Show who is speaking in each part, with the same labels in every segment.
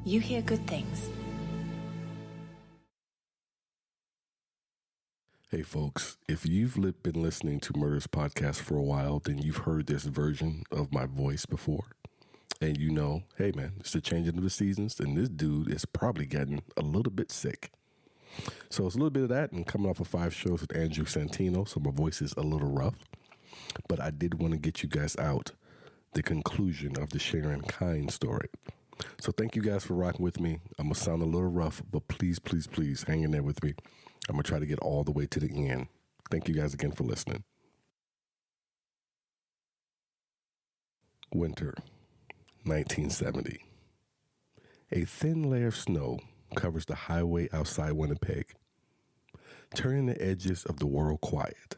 Speaker 1: you hear good things.
Speaker 2: Hey folks, if you've been listening to Murders Podcast for a while, then you've heard this version of my voice before. And you know, hey man, it's the changing of the seasons, and this dude is probably getting a little bit sick. So it's a little bit of that, and coming off of 5 shows with Andrew Santino, so my voice is a little rough. But I did want to get you guys out the conclusion of the Sharon Kinne story. So thank you guys for rocking with me. I'm going to sound a little rough, but please, please, please hang in there with me. I'm going to try to get all the way to the end. Thank you guys again for listening. Winter, 1970. A thin layer of snow covers the highway outside Winnipeg, turning the edges of the world quiet.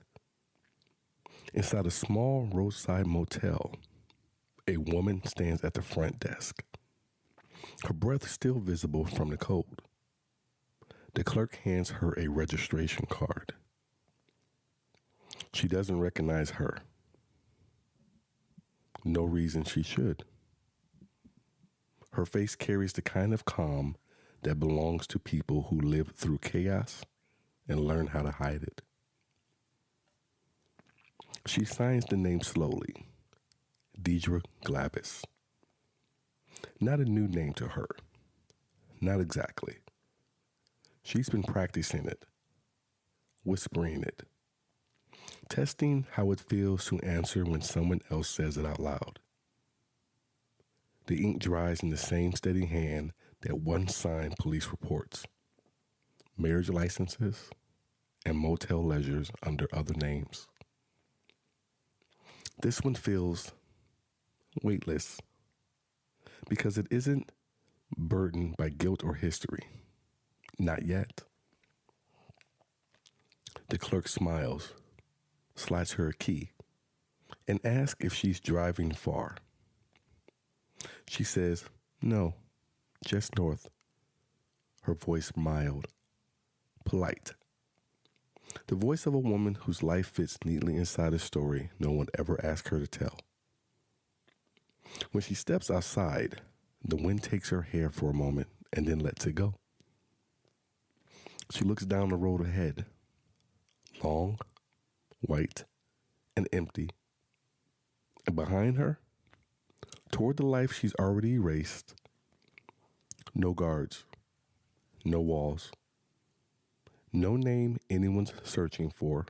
Speaker 2: Inside a small roadside motel, a woman stands at the front desk, her breath still visible from the cold. The clerk hands her a registration card. She doesn't recognize her. No reason she should. Her face carries the kind of calm that belongs to people who live through chaos and learn how to hide it. She signs the name slowly. Diedra Glabus. Not a new name to her. Not exactly. She's been practicing it, whispering it, testing how it feels to answer when someone else says it out loud. The ink dries in the same steady hand that once signed police reports, marriage licenses, and motel ledgers under other names. This one feels weightless because it isn't burdened by guilt or history. Not yet. The clerk smiles, slides her a key, and asks if she's driving far. She says, no, just north. Her voice mild, polite. The voice of a woman whose life fits neatly inside a story no one ever asked her to tell. When she steps outside, the wind takes her hair for a moment and then lets it go. She looks down the road ahead, long, white, and empty. And behind her, toward the life she's already erased, no guards, no walls, no name anyone's searching for.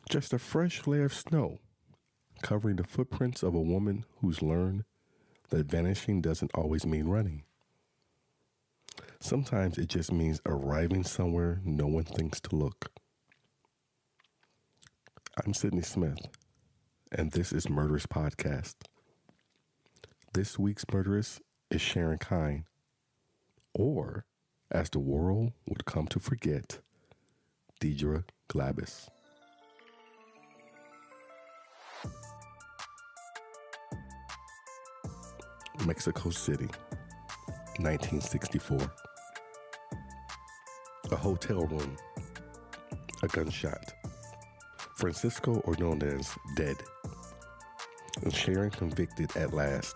Speaker 2: Just a fresh layer of snow covering the footprints of a woman who's learned that vanishing doesn't always mean running. Sometimes it just means arriving somewhere no one thinks to look. I'm Sidney Smith, and this is Murderous Podcast. This week's murderess is Sharon Kinne, or, as the world would come to forget, Diedra Glabus. Mexico City, 1964. A hotel room, a gunshot. Francisco, or known as dead, and Sharon convicted at last.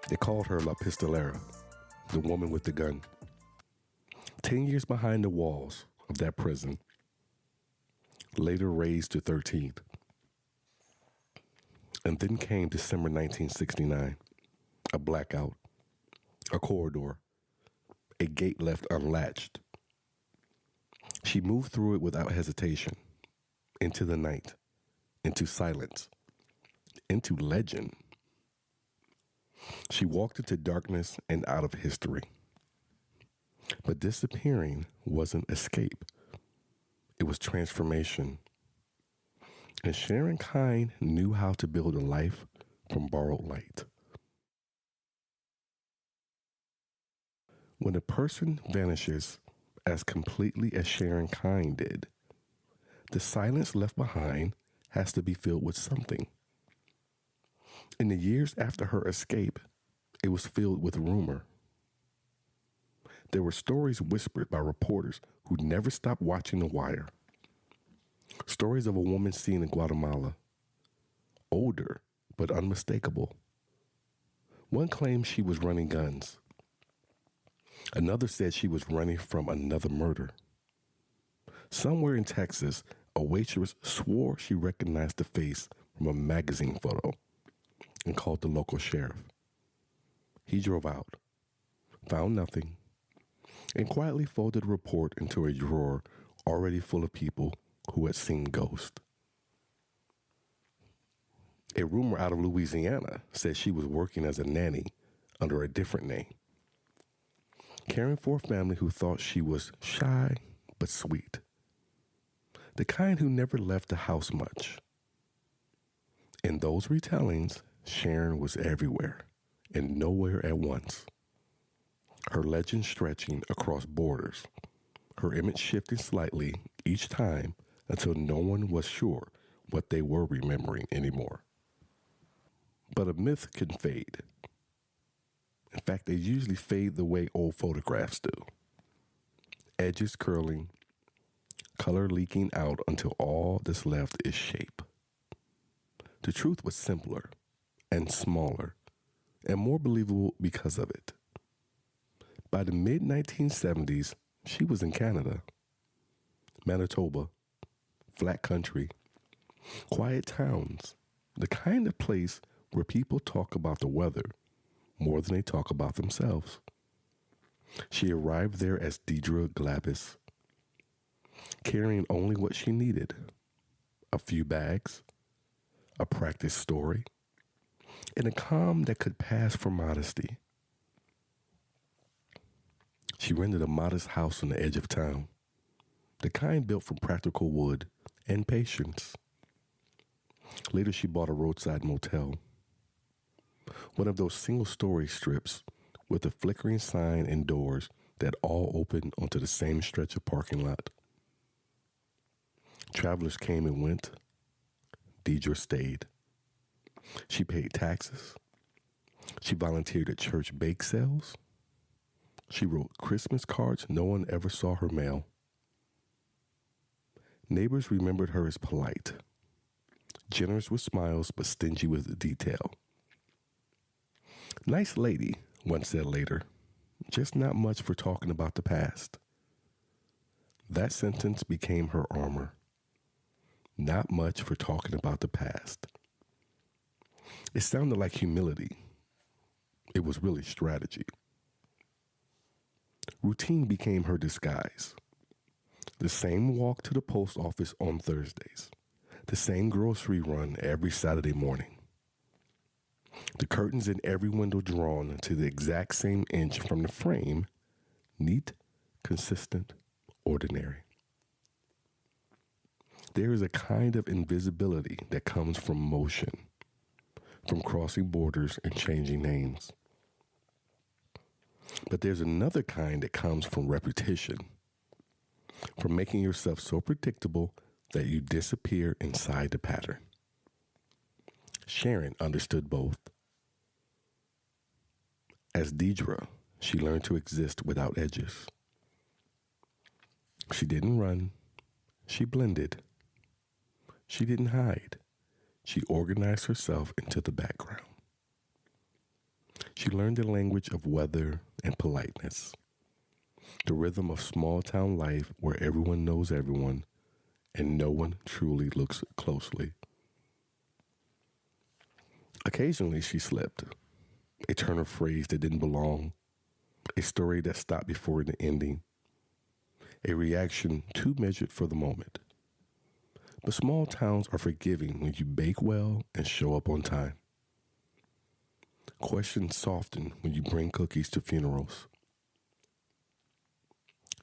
Speaker 2: They called her La Pistolera, the woman with the gun. 10 years behind the walls of that prison, later raised to 13. And then came December 1969, a blackout, a corridor, a gate left unlatched. She moved through it without hesitation, into the night, into silence, into legend. She walked into darkness and out of history. But disappearing wasn't escape. It was transformation. And Sharon Kinne knew how to build a life from borrowed light. When a person vanishes as completely as Sharon Kinne did, the silence left behind has to be filled with something. In the years after her escape, it was filled with rumor. There were stories whispered by reporters who never stopped watching The Wire. Stories of a woman seen in Guatemala, older but unmistakable, One claimed she was running guns. Another said she was running from another murder. Somewhere in Texas, a waitress swore she recognized the face from a magazine photo and called the local sheriff. He drove out, found nothing, and quietly folded a report into a drawer already full of people who had seen ghosts. A rumor out of Louisiana said she was working as a nanny under a different name, caring for a family who thought she was shy but sweet, the kind who never left the house much. In those retellings, Sharon was everywhere and nowhere at once. Her legend stretching across borders, her image shifting slightly each time until no one was sure what they were remembering anymore. But a myth can fade. In fact, they usually fade the way old photographs do. Edges curling, color leaking out until all that's left is shape. The truth was simpler and smaller and more believable because of it. By the mid-1970s, she was in Canada, Manitoba, flat country, quiet towns, the kind of place where people talk about the weather more than they talk about themselves. She arrived there as Diedra Glabus, carrying only what she needed: a few bags, a practice story, and a calm that could pass for modesty. She rented a modest house on the edge of town, the kind built from practical wood and patience. Later, she bought a roadside motel, one of those single-story strips with a flickering sign and doors that all open onto the same stretch of parking lot. Travelers came and went. Diedra stayed. She paid taxes. She volunteered at church bake sales. She wrote Christmas cards no one ever saw her mail. Neighbors remembered her as polite, generous with smiles but stingy with detail. Nice lady, one said later, just not much for talking about the past. That sentence became her armor. Not much for talking about the past. It sounded like humility. It was really strategy. Routine became her disguise. The same walk to the post office on Thursdays. The same grocery run every Saturday morning. The curtains in every window drawn to the exact same inch from the frame. Neat, consistent, ordinary. There is a kind of invisibility that comes from motion, from crossing borders and changing names. But there's another kind that comes from repetition, from making yourself so predictable that you disappear inside the pattern. Sharon understood both. As Diedra, she learned to exist without edges. She didn't run. She blended. She didn't hide. She organized herself into the background. She learned the language of weather and politeness, the rhythm of small-town life where everyone knows everyone and no one truly looks closely. Occasionally she slipped, a turn of phrase that didn't belong, a story that stopped before the ending, a reaction too measured for the moment. But small towns are forgiving when you bake well and show up on time. Questions soften when you bring cookies to funerals.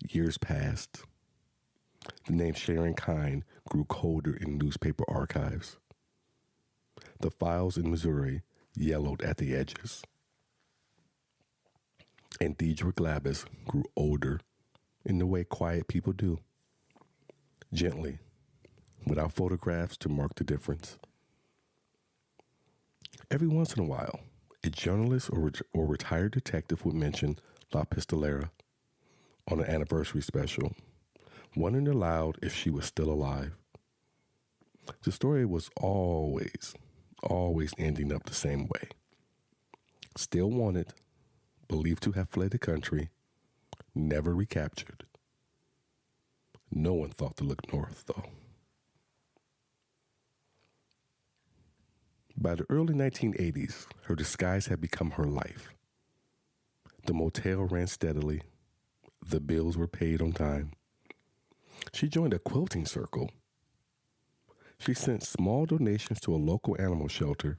Speaker 2: Years passed. The name Sharon Kinne grew colder in newspaper archives. The files in Missouri yellowed at the edges. And Diedra Glabus grew older in the way quiet people do. Gently, without photographs to mark the difference. Every once in a while, a journalist or retired detective would mention La Pistolera on an anniversary special, wondering aloud if she was still alive. The story was always ending up the same way. Still wanted, believed to have fled the country, never recaptured. No one thought to look north, though. By the early 1980s, her disguise had become her life. The motel ran steadily. The bills were paid on time. She joined a quilting circle. She sent small donations to a local animal shelter.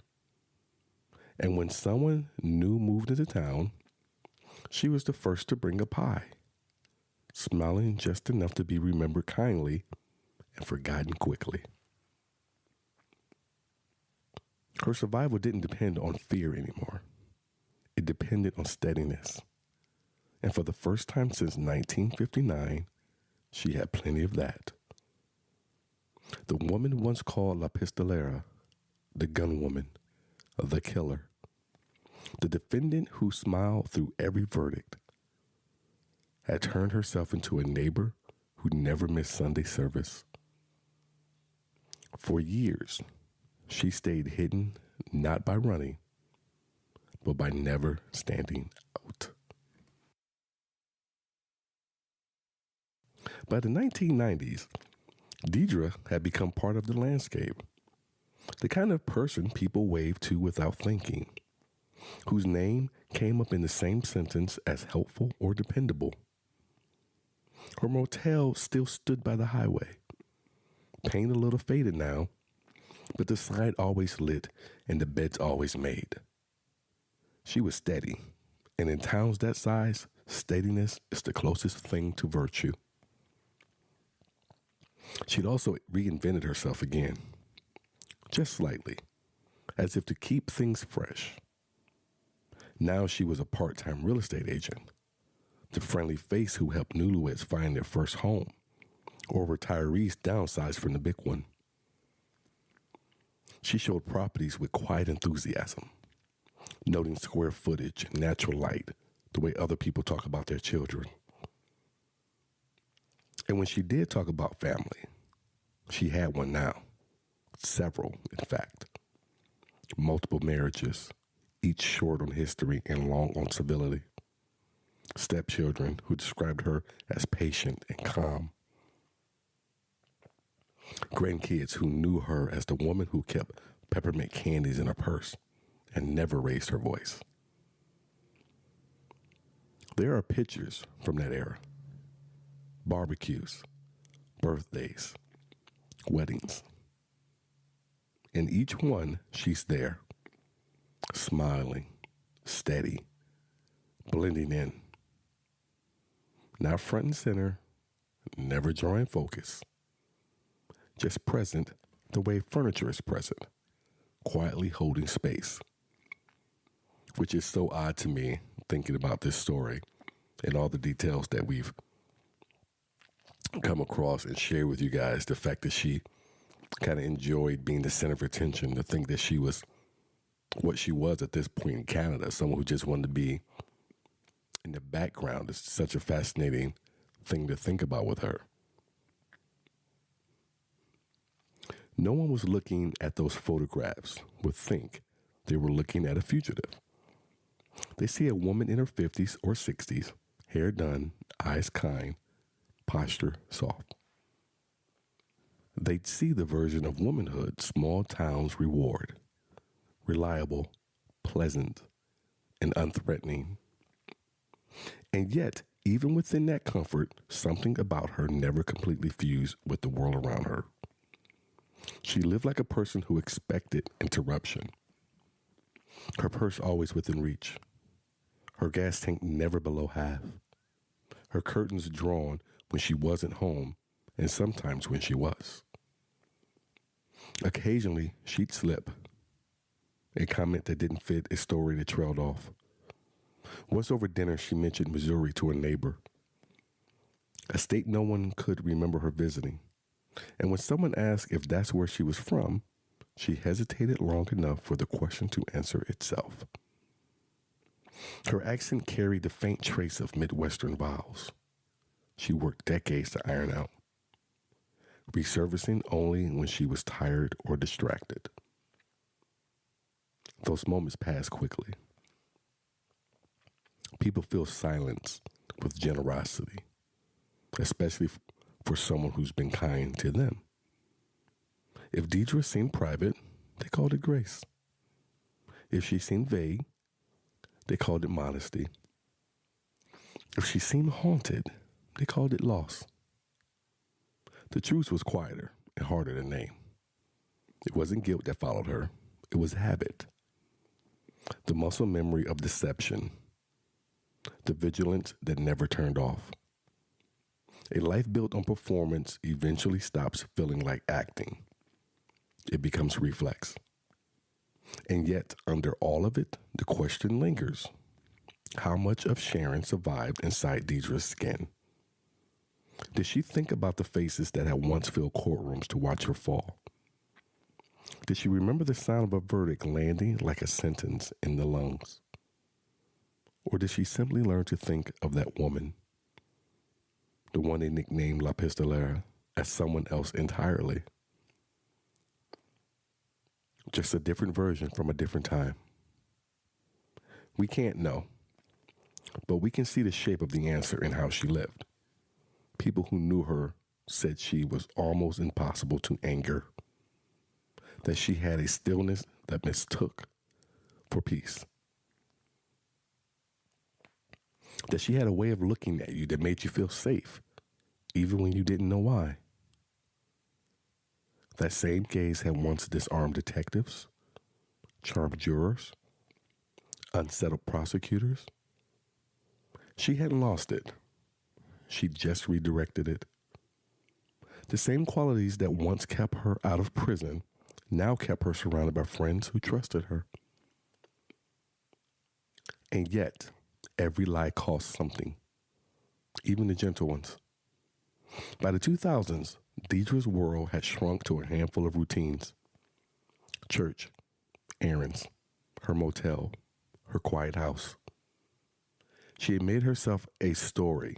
Speaker 2: And when someone new moved into town, she was the first to bring a pie, smiling just enough to be remembered kindly and forgotten quickly. Her survival didn't depend on fear anymore. It depended on steadiness. And for the first time since 1959, she had plenty of that. The woman once called La Pistolera, the gun woman, the killer, the defendant who smiled through every verdict, had turned herself into a neighbor who never missed Sunday service. For years, she stayed hidden not by running, but by never standing out. By the 1990s, Diedra had become part of the landscape, the kind of person people waved to without thinking, whose name came up in the same sentence as helpful or dependable. Her motel still stood by the highway, paint a little faded now, but the sign always lit and the beds always made. She was steady, and in towns that size, steadiness is the closest thing to virtue. She'd also reinvented herself again, just slightly, as if to keep things fresh. Now she was a part-time real estate agent, the friendly face who helped newlyweds find their first home, or retirees downsize from the big one. She showed properties with quiet enthusiasm, noting square footage and natural light the way other people talk about their children. And when she did talk about family, she had one now. Several, in fact. Multiple marriages, each short on history and long on civility. Stepchildren who described her as patient and calm. Grandkids who knew her as the woman who kept peppermint candies in her purse and never raised her voice. There are pictures from that era. Barbecues, birthdays, weddings. In each one, she's there, smiling, steady, blending in. Not front and center, never drawing focus. Just present the way furniture is present, quietly holding space. Which is so odd to me, thinking about this story and all the details that we've come across and share with you guys. The fact that she kind of enjoyed being the center of attention, to think that she was what she was at this point in Canada, someone who just wanted to be in the background. Is such a fascinating thing to think about with her. No one was looking at those photographs would think they were looking at a fugitive. They see a woman in her 50s or 60s, hair done, eyes kind, posture soft. They'd see the version of womanhood small towns reward. Reliable, pleasant, and unthreatening. And yet, even within that comfort, something about her never completely fused with the world around her. She lived like a person who expected interruption. Her purse always within reach. Her gas tank never below half. Her curtains drawn when she wasn't home, and sometimes when she was. Occasionally, she'd slip. A comment that didn't fit a story that trailed off. Once over dinner, she mentioned Missouri to a neighbor, a state no one could remember her visiting. And when someone asked if that's where she was from, she hesitated long enough for the question to answer itself. Her accent carried the faint trace of Midwestern vowels. She worked decades to iron out, resurfacing only when she was tired or distracted. Those moments passed quickly. People feel silence with generosity, especially for someone who's been kind to them. If Diedra seemed private, they called it grace. If she seemed vague, they called it modesty. If she seemed haunted, they called it loss. The truth was quieter and harder to name. It wasn't guilt that followed her. It was habit. The muscle memory of deception. The vigilance that never turned off. A life built on performance eventually stops feeling like acting. It becomes reflex. And yet, under all of it, the question lingers. How much of Sharon survived inside Deidra's skin? Did she think about the faces that had once filled courtrooms to watch her fall? Did she remember the sound of a verdict landing like a sentence in the lungs? Or did she simply learn to think of that woman, the one they nicknamed La Pistolera, as someone else entirely? Just a different version from a different time. We can't know, but we can see the shape of the answer in how she lived. People who knew her said she was almost impossible to anger, that she had a stillness that mistook for peace, that she had a way of looking at you that made you feel safe, even when you didn't know why. That same gaze had once disarmed detectives, charmed jurors, unsettled prosecutors. She hadn't lost it. She just redirected it. The same qualities that once kept her out of prison now kept her surrounded by friends who trusted her. And yet, every lie cost something, even the gentle ones. By the 2000s, Deidra's world had shrunk to a handful of routines. Church, errands, her motel, her quiet house. She had made herself a story,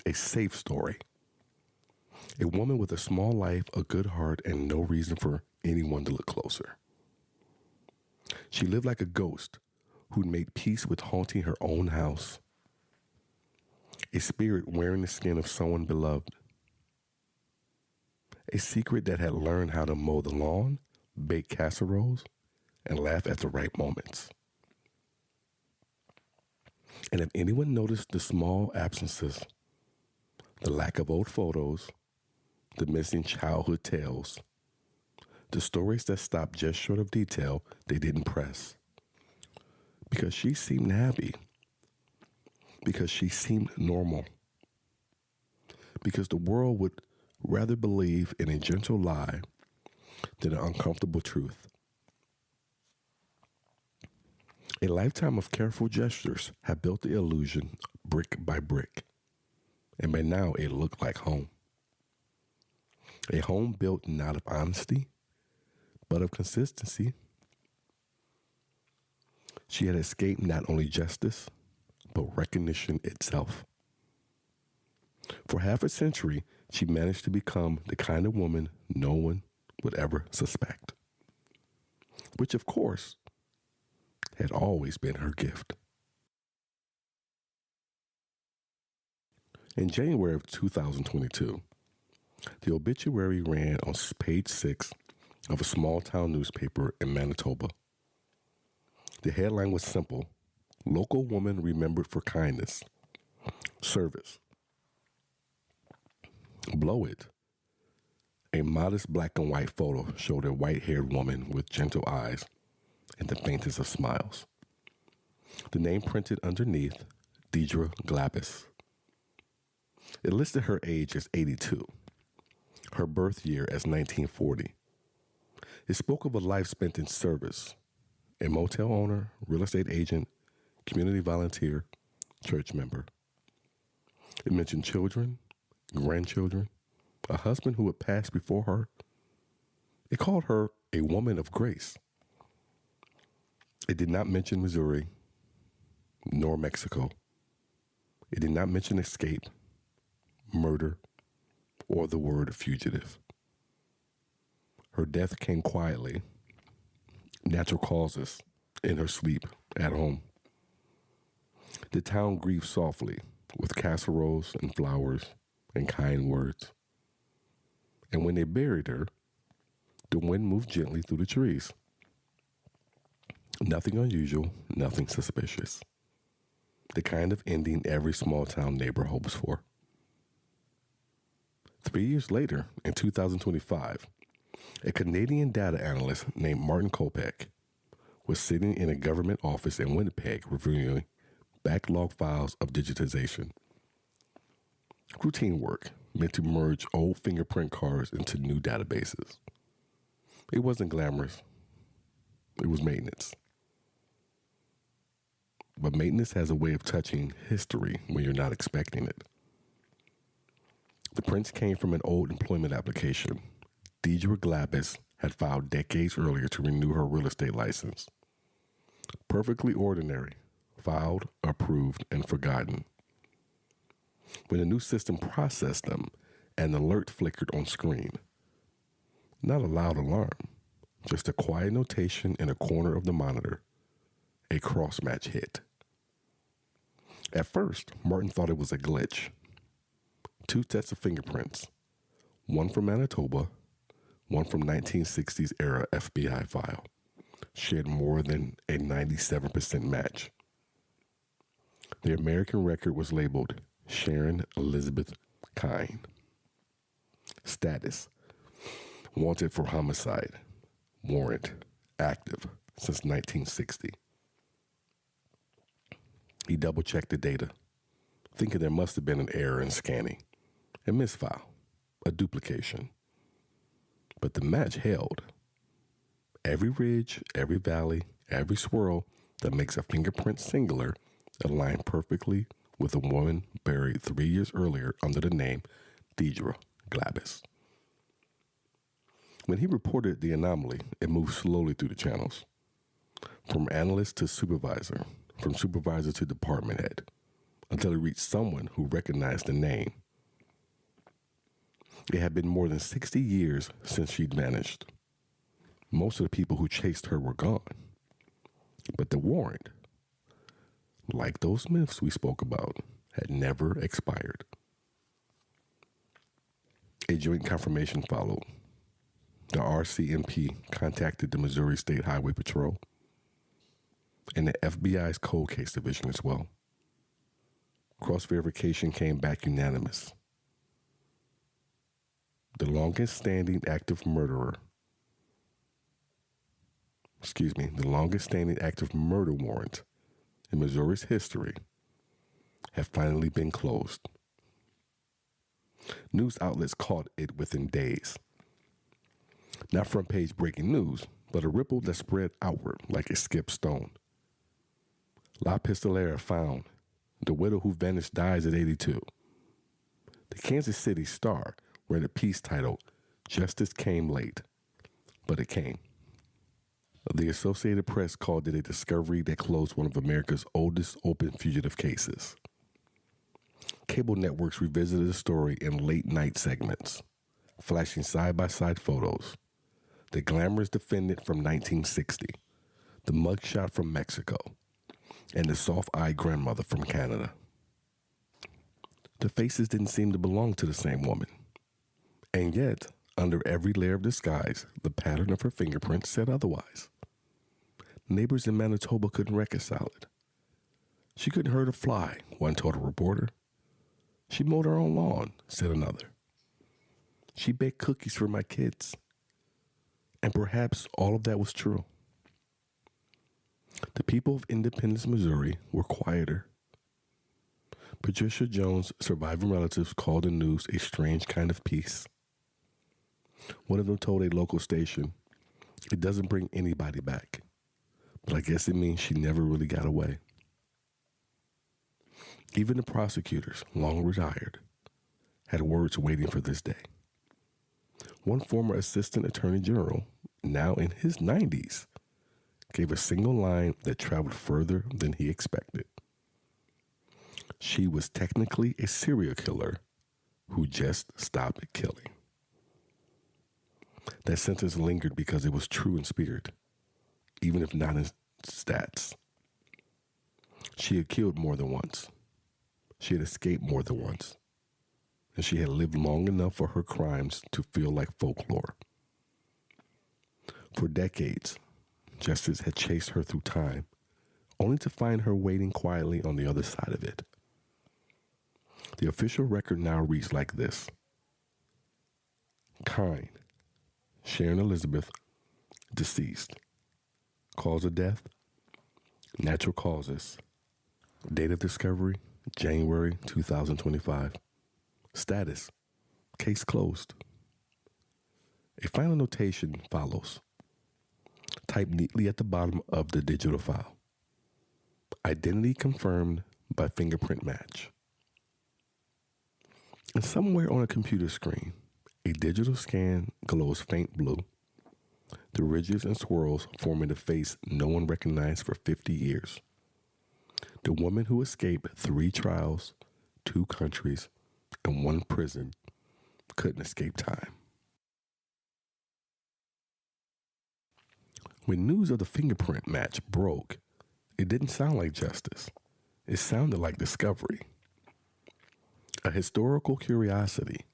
Speaker 2: a safe story. A woman with a small life, a good heart, and no reason for anyone to look closer. She lived like a ghost who'd made peace with haunting her own house. A spirit wearing the skin of someone beloved. A secret that had learned how to mow the lawn, bake casseroles, and laugh at the right moments. And if anyone noticed the small absences, the lack of old photos, the missing childhood tales, the stories that stopped just short of detail, they didn't press. Because she seemed happy. Because she seemed normal. Because the world would rather believe in a gentle lie than an uncomfortable truth. A lifetime of careful gestures have built the illusion brick by brick. And by now it looked like home. A home built not of honesty, but of consistency. She had escaped not only justice, but recognition itself. For half a century, she managed to become the kind of woman no one would ever suspect. Which, of course, had always been her gift. In January of 2022, the obituary ran on page 6 of a small-town newspaper in Manitoba. The headline was simple: local woman remembered for kindness, service. Below it, a modest black and white photo showed a white-haired woman with gentle eyes and the faintest of smiles. The name printed underneath, Diedra Glabus. It listed her age as 82, her birth year as 1940. It spoke of a life spent in service, a motel owner, real estate agent, community volunteer, church member. It mentioned children, grandchildren, a husband who had passed before her. It called her a woman of grace. It did not mention Missouri, nor Mexico. It did not mention escape, murder, or the word fugitive. Her death came quietly, natural causes, in her sleep at home. The town grieved softly with casseroles and flowers and kind words. And when they buried her, the wind moved gently through the trees. Nothing unusual, nothing suspicious. The kind of ending every small town neighbor hopes for. 3 years later, in 2025, a Canadian data analyst named Martin Kopech was sitting in a government office in Winnipeg reviewing backlog files of digitization. Routine work meant to merge old fingerprint cards into new databases. It wasn't glamorous. It was maintenance. But maintenance has a way of touching history when you're not expecting it. The prints came from an old employment application Diedra Glabus had filed decades earlier to renew her real estate license. Perfectly ordinary, filed, approved, and forgotten. When the new system processed them, an alert flickered on screen. Not a loud alarm, just a quiet notation in a corner of the monitor. A cross-match hit. At first, Martin thought it was a glitch. 2 sets of fingerprints, one from Manitoba, one from 1960s era FBI file, shared more than a 97% match. The American record was labeled Sharon Elizabeth Kinne. Status: wanted for homicide. Warrant: active since 1960. He double-checked the data, thinking there must have been an error in scanning, a misfile, a duplication. But the match held. Every ridge, every valley, every swirl that makes a fingerprint singular aligned perfectly with a woman buried 3 years earlier under the name Diedra Glabus. When he reported the anomaly, it moved slowly through the channels. From analyst to supervisor, from supervisor to department head, until it reached someone who recognized the name. It had been more than 60 years since she'd vanished. Most of the people who chased her were gone. But the warrant, like those myths we spoke about, had never expired. A joint confirmation followed. The RCMP contacted the Missouri State Highway Patrol and the FBI's Cold Case Division as well. Cross-verification came back unanimous. The longest standing active murder warrant in Missouri's history have finally been closed. News outlets caught it within days. Not front page breaking news, but a ripple that spread outward like a skipped stone. La Pistolera found. The widow who vanished dies at 82. The Kansas City Star read a piece titled, "Justice Came Late," but it came. The Associated Press called it a discovery that closed one of America's oldest open fugitive cases. Cable networks revisited the story in late-night segments, flashing side-by-side photos. The glamorous defendant from 1960, the mugshot from Mexico, and the soft-eyed grandmother from Canada. The faces didn't seem to belong to the same woman. And yet, under every layer of disguise, the pattern of her fingerprints said otherwise. Neighbors in Manitoba couldn't reconcile it. She couldn't hurt a fly, one told a reporter. She mowed her own lawn, said another. She baked cookies for my kids. And perhaps all of that was true. The people of Independence, Missouri were quieter. Patricia Jones' surviving relatives called the news a strange kind of peace. One of them told a local station, "It doesn't bring anybody back, but I guess it means she never really got away." Even the prosecutors, long retired, had words waiting for this day. One former assistant attorney general, now in his 90s, gave a single line that traveled further than he expected. She was technically a serial killer who just stopped killing. That sentence lingered because it was true in spirit, even if not in stats. She had killed more than once. She had escaped more than once. And she had lived long enough for her crimes to feel like folklore. For decades, justice had chased her through time, only to find her waiting quietly on the other side of it. The official record now reads like this. Kinne, Sharon Elizabeth, deceased. Cause of death, natural causes. Date of discovery, January 2025. Status, case closed. A final notation follows, typed neatly at the bottom of the digital file. Identity confirmed by fingerprint match. And somewhere on a computer screen, a digital scan glows faint blue, the ridges and swirls forming a face no one recognized for 50 years. The woman who escaped 3 trials, 2 countries, and 1 prison couldn't escape time. When news of the fingerprint match broke, it didn't sound like justice. It sounded like discovery. A historical curiosity.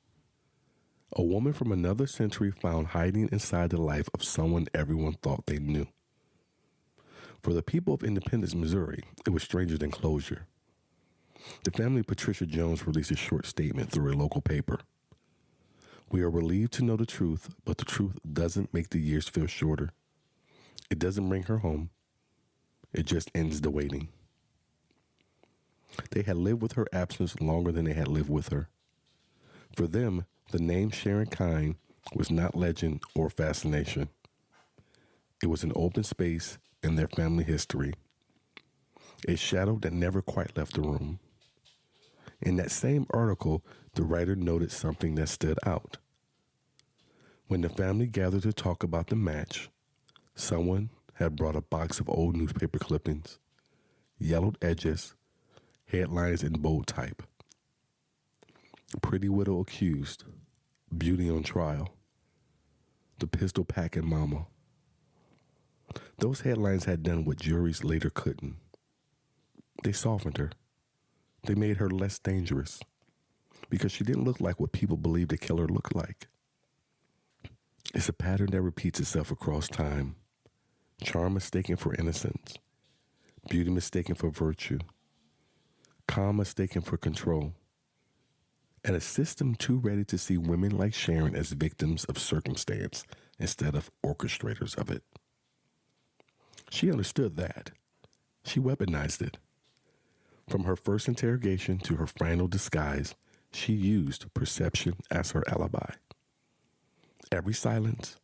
Speaker 2: A woman from another century found hiding inside the life of someone everyone thought they knew. For the people of Independence, Missouri, it was stranger than closure. The family of Patricia Jones released a short statement through a local paper. We are relieved to know the truth, but the truth doesn't make the years feel shorter. It doesn't bring her home. It just ends the waiting. They had lived with her absence longer than they had lived with her. For them, the name Sharon Kinne was not legend or fascination. It was an open space in their family history, a shadow that never quite left the room. In that same article, the writer noted something that stood out. When the family gathered to talk about the match, someone had brought a box of old newspaper clippings, yellowed edges, headlines in bold type. Pretty widow accused, beauty on trial, the pistol packing mama. Those headlines had done what juries later couldn't. They softened her. They made her less dangerous because she didn't look like what people believed a killer looked like. It's a pattern that repeats itself across time. Charm mistaken for innocence, beauty mistaken for virtue, calm mistaken for control, and a system too ready to see women like Sharon as victims of circumstance instead of orchestrators of it. She understood that. She weaponized it. From her first interrogation to her final disguise, she used perception as her alibi. Every silence,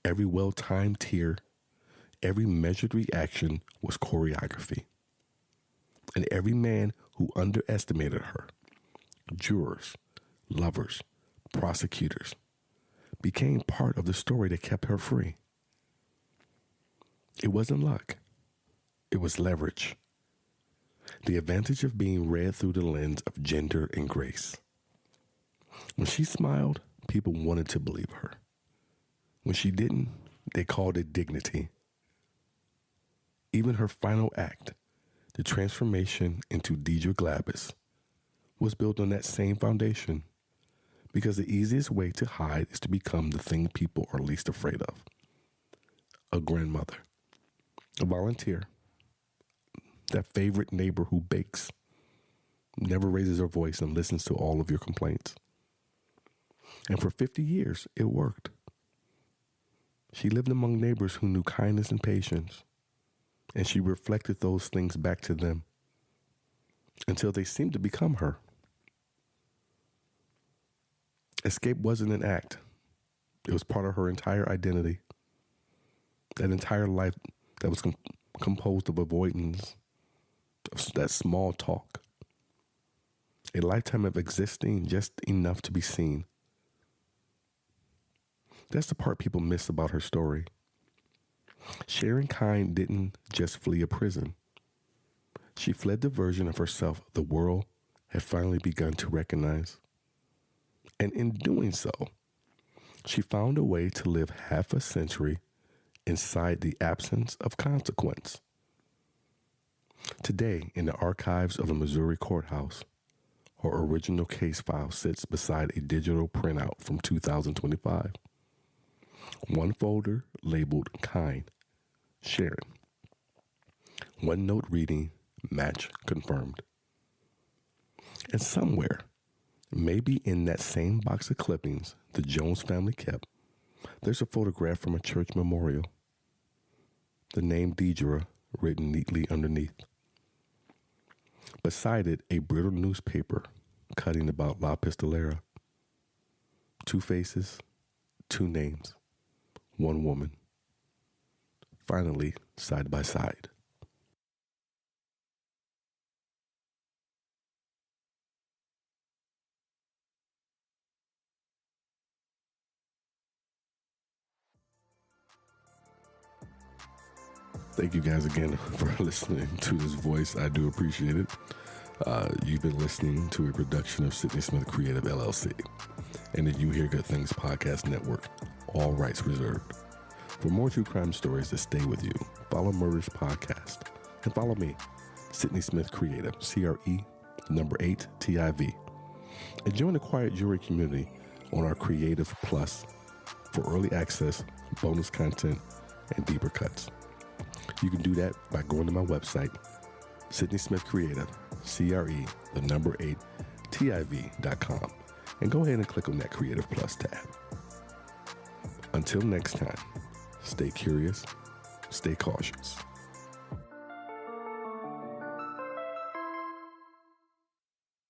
Speaker 2: every well-timed tear, every measured reaction was choreography. And every man who underestimated her, jurors, lovers, prosecutors, became part of the story that kept her free. It wasn't luck. It was leverage. The advantage of being read through the lens of gender and grace. When she smiled, people wanted to believe her. When she didn't, they called it dignity. Even her final act, the transformation into Diedra Glabus, was built on that same foundation, because the easiest way to hide is to become the thing people are least afraid of. A grandmother, a volunteer, that favorite neighbor who bakes, never raises her voice and listens to all of your complaints. And for 50 years, it worked. She lived among neighbors who knew kindness and patience, and she reflected those things back to them until they seemed to become her. Escape wasn't an act. It was part of her entire identity. That entire life that was composed of avoidance, of that small talk. A lifetime of existing just enough to be seen. That's the part people miss about her story. Sharon Kinne didn't just flee a prison. She fled the version of herself the world had finally begun to recognize. And in doing so, she found a way to live half a century inside the absence of consequence. Today, in the archives of a Missouri courthouse, her original case file sits beside a digital printout from 2025. One folder labeled Kinne, Sharon. One note reading, match confirmed. And somewhere, maybe in that same box of clippings the Jones family kept, there's a photograph from a church memorial. The name Diedra written neatly underneath. Beside it, a brittle newspaper cutting about La Pistolera. 2 faces, 2 names, 1 woman. Finally, side by side. Thank you guys again for listening to this voice. I do appreciate it. You've been listening to a production of Sidney Smith Creative LLC and the You Hear Good Things Podcast Network, all rights reserved. For more true crime stories that stay with you, follow Murders Podcast and follow me, Sidney Smith Creative, CRE8TIV, and join the quiet jury community on our Creative Plus for early access, bonus content, and deeper cuts. You can do that by going to my website, Sidney Smith Creative, CRE8TIV.com, and go ahead and click on that Creative Plus tab. Until next time, stay curious, stay cautious.